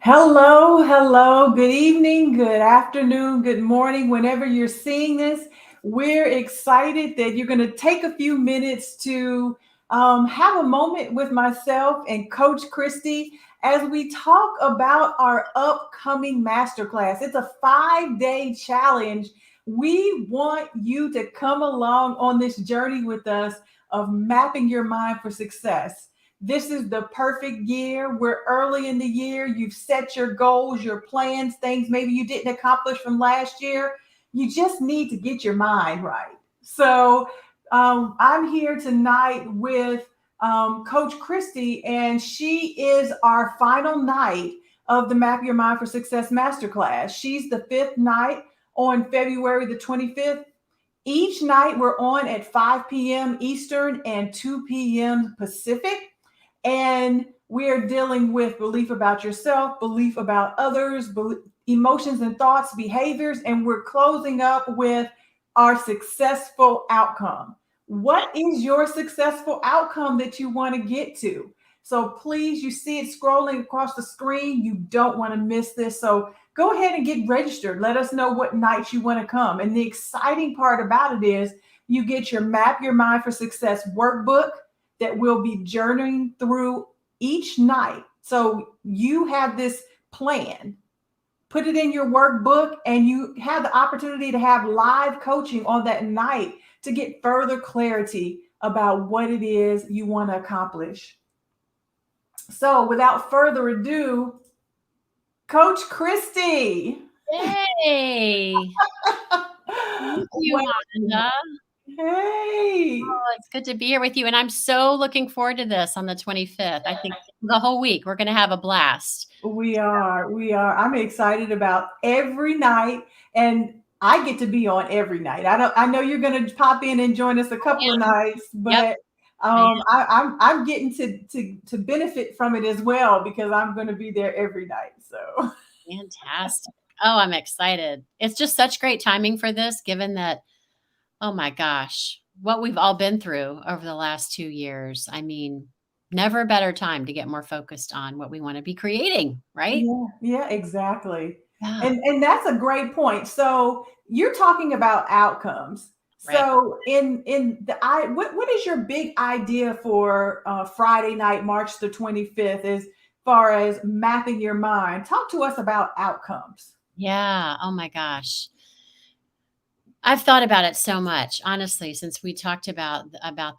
Hello, hello, good evening, good afternoon, good morning, whenever you're seeing this. We're excited that you're going to take a few minutes to have a moment with myself and Coach Kristi as we talk about our upcoming masterclass. It's a 5-day challenge. We want you to come along on this journey with us of mapping your mind for success. This is the perfect year. We're early in the year. You've set your goals, your plans, things maybe you didn't accomplish from last year. You just need to get your mind right. So I'm here tonight with Coach Kristi, and she is our final night of the Map Your Mind for Success Masterclass. She's the fifth night on February the 25th. Each night we're on at 5 p.m. Eastern and 2 p.m. Pacific. And we're dealing with belief about yourself, belief about others, emotions and thoughts, behaviors. And we're closing up with our successful outcome. What is your successful outcome that you want to get to? So please, you see it scrolling across the screen. You don't want to miss this. So go ahead and get registered. Let us know what nights you want to come. And the exciting part about it is you get your Map Your Mind for Success workbook that we'll be journeying through each night. So you have this plan, put it in your workbook, and you have the opportunity to have live coaching on that night to get further clarity about what it is you want to accomplish. So without further ado, Coach Kristi. Yay! Thank you, Wanda. Hey. Oh, it's good to be here with you. And I'm so looking forward to this on the 25th. I think the whole week we're going to have a blast. We are. I'm excited about every night, and I get to be on every night. I know you're going to pop in and join us a couple of nights, Yep. but I'm getting to benefit from it as well because I'm going to be there every night. So Fantastic. Oh, I'm excited. It's just such great timing for this, given that, oh my gosh, what we've all been through over the last 2 years. I mean, never a better time to get more focused on what we want to be creating, right? yeah, exactly. Yeah. And that's a great point. So you're talking about outcomes. Right. So in the what is your big idea for Friday night, March the 25th, as far as mapping your mind? Talk to us about outcomes. Yeah. Oh my gosh. I've thought about it so much, honestly, since we talked about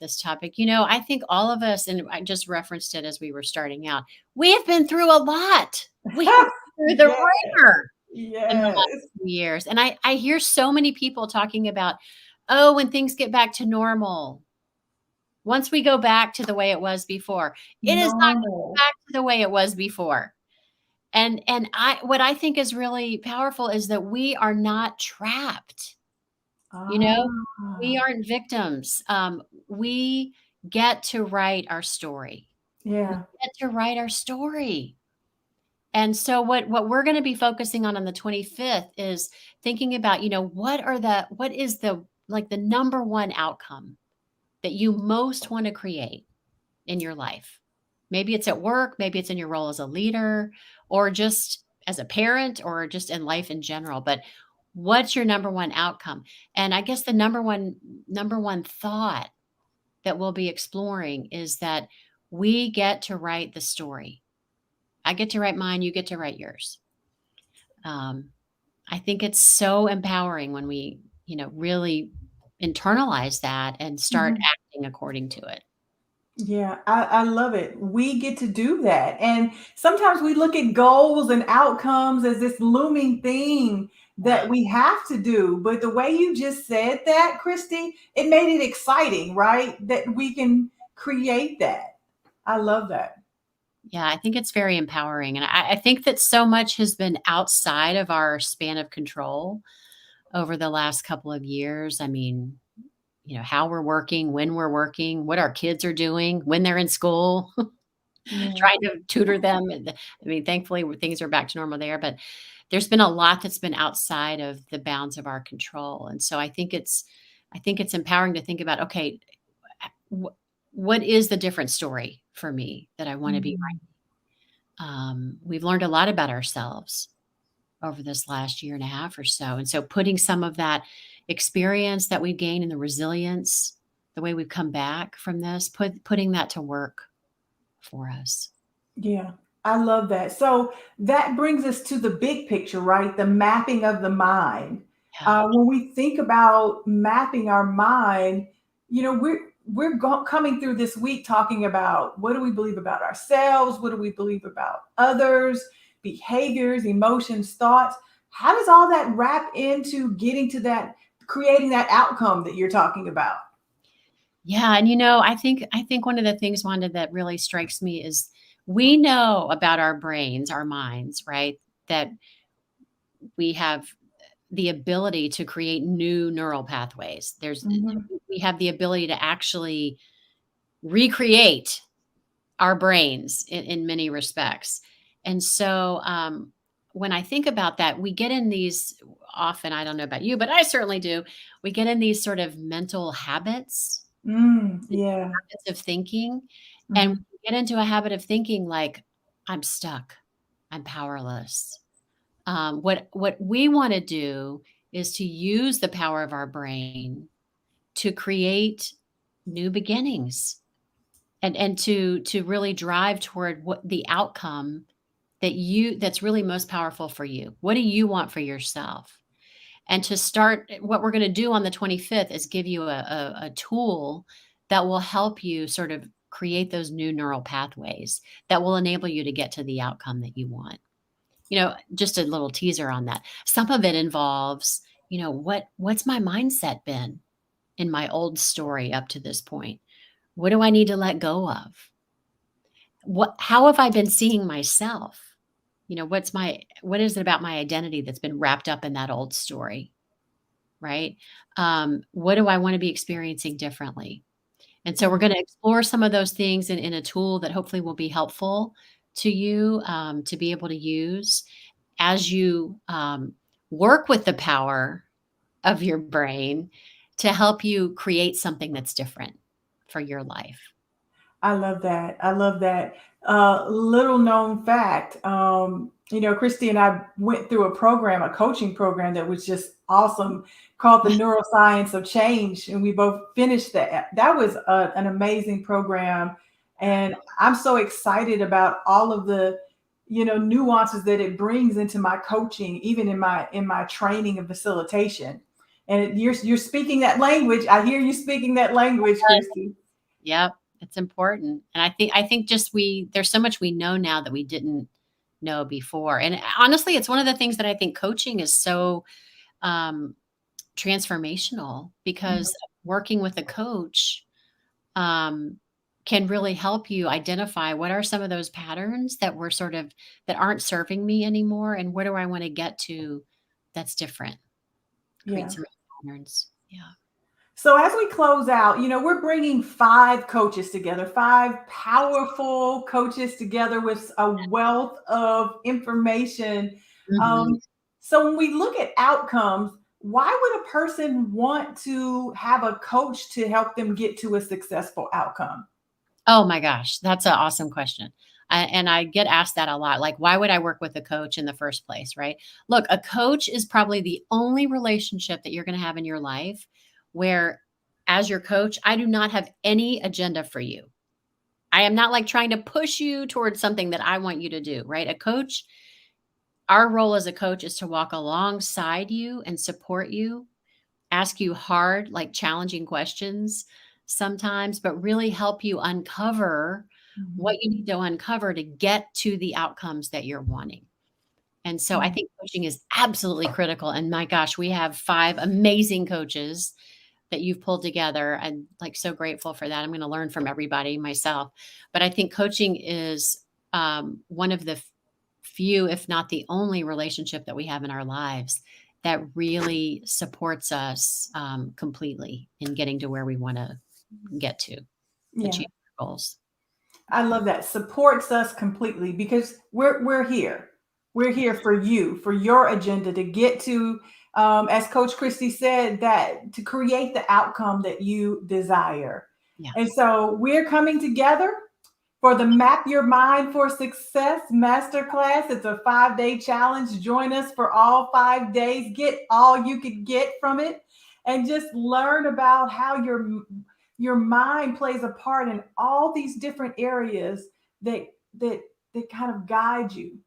this topic. I think all of us, and I just referenced it as we were starting out, we have been through a lot. We have been through the Yes, ringer in the last yes. few years. And I hear so many people talking about, oh, when things get back to normal, once we go back to the way it was before, it is not going Normal. back to the way it was before. And what I think is really powerful is that we are not trapped. You know, we Ah, aren't victims. We get to write our story. We yeah. get to write our story. And so what we're going to be focusing on the 25th is thinking about, what is the number one outcome that you most want to create in your life? Maybe it's at work, maybe it's in your role as a leader, or just as a parent, or just in life in general. But what's your number one outcome? And I guess the number one thought that we'll be exploring is that we get to write the story. I get to write mine, you get to write yours. Um, I think it's so empowering when we, really internalize that and start Mhm. acting according to it. Yeah, I love it. We get to do that. And sometimes we look at goals and outcomes as this looming thing that Yeah. we have to do. But the way you just said that, Kristi, it made it exciting, right? That we can create that. I love that. Yeah, I think it's very empowering. And I think that so much has been outside of our span of control over the last couple of years. I mean, how we're working, when we're working, what our kids are doing, when they're in school, Yeah. trying to tutor them. And I mean, thankfully, things are back to normal there. But there's been a lot that's been outside of the bounds of our control. And so I think it's empowering to think about, okay, what is the different story for me that I want to be Mhm. We've learned a lot about ourselves over this last year and a half or so. And so putting some of that experience that we've gained and the resilience, the way we've come back from this, putting that to work for us. Yeah, I love that. So that brings us to the big picture, right? The mapping of the mind. Yeah. When we think about mapping our mind, coming through this week talking about what do we believe about ourselves, what do we believe about others, behaviors, emotions, thoughts. How does all that wrap into getting to that, creating that outcome that you're talking about? Yeah, and I think one of the things, Wanda, that really strikes me is we know about our brains, our minds, right? That we have the ability to create new neural pathways. Mhm. We have the ability to actually recreate our brains in many respects. And so when I think about that, we get in these often, I don't know about you, but I certainly do. We get in these sort of mental habits Yeah. of thinking. And Mhm. we get into a habit of thinking like, I'm stuck, I'm powerless. What we want to do is to use the power of our brain to create new beginnings and to really drive toward what the outcome that's really most powerful for you. What do you want for yourself? And to start, what we're going to do on the 25th is give you a tool that will help you sort of create those new neural pathways that will enable you to get to the outcome that you want. Just a little teaser on that. Some of it involves, what's my mindset been in my old story up to this point? What do I need to let go of? How have I been seeing myself? What is it about my identity that's been wrapped up in that old story? Right? What do I want to be experiencing differently? And so we're going to explore some of those things in a tool that hopefully will be helpful to you to be able to use as you work with the power of your brain to help you create something that's different for your life. I love that. I love that. Little known fact, Christy and I went through a coaching program that was just awesome called the Neuroscience of Change. And we both finished that. That was an amazing program. And I'm so excited about all of the, nuances that it brings into my coaching, even in my training and facilitation. And you're speaking that language. I hear you speaking that language, Christy. Yep, it's important. And I think just there's so much we know now that we didn't know before. And honestly, it's one of the things that I think coaching is so um, transformational because working with a coach um, can really help you identify what are some of those patterns that aren't serving me anymore, and where do I want to get to that's different. Create Yeah. some patterns. Yeah. So as we close out, we're bringing five coaches together, five powerful coaches together with a wealth of information. Mhm. Um, so when we look at outcomes, why would a person want to have a coach to help them get to a successful outcome? Oh my gosh, that's an awesome question. And I get asked that a lot. Like, why would I work with a coach in the first place? Right. Look, a coach is probably the only relationship that you're going to have in your life where, as your coach, I do not have any agenda for you. I am not like trying to push you towards something that I want you to do. Right. Our role as a coach is to walk alongside you and support you, ask you hard, like challenging questions sometimes, but really help you uncover what Mhm. you need to uncover to get to the outcomes that you're wanting. And so I Yeah. think coaching is absolutely critical. And my gosh, we have five amazing coaches that you've pulled together. I'm like so grateful for that. I'm going to learn from everybody myself. But I think coaching is one of the few, if not the only relationship that we have in our lives that really supports us completely in getting to where we want to get to Yeah. achieve our goals. I love that. Supports us completely because we're here. We're here for you, for your agenda to get to, as Coach Kristi said, that to create the outcome that you desire. Yeah. And so we're coming together for the Map Your Mind for Success Masterclass. It's a 5-day challenge. Join us for all 5 days. Get all you could get from it and just learn about how your mind plays a part in all these different areas that kind of guide you.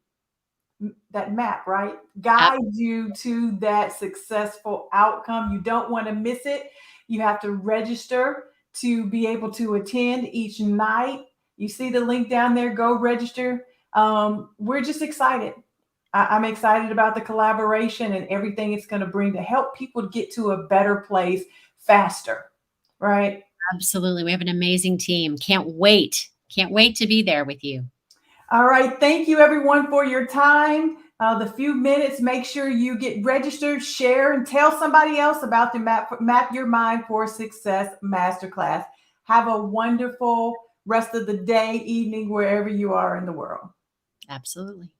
That map, right? Guide you to that successful outcome. You don't want to miss it. You have to register to be able to attend each night. You see the link down there. Go register. We're just excited. I'm excited about the collaboration and everything it's going to bring to help people get to a better place faster, right? Absolutely. We have an amazing team. Can't wait. Can't wait to be there with you. All right. Thank you, everyone, for your time. The few minutes, make sure you get registered, share, and tell somebody else about the Map Your Mind for Success Masterclass. Have a wonderful rest of the day, evening, wherever you are in the world. Absolutely.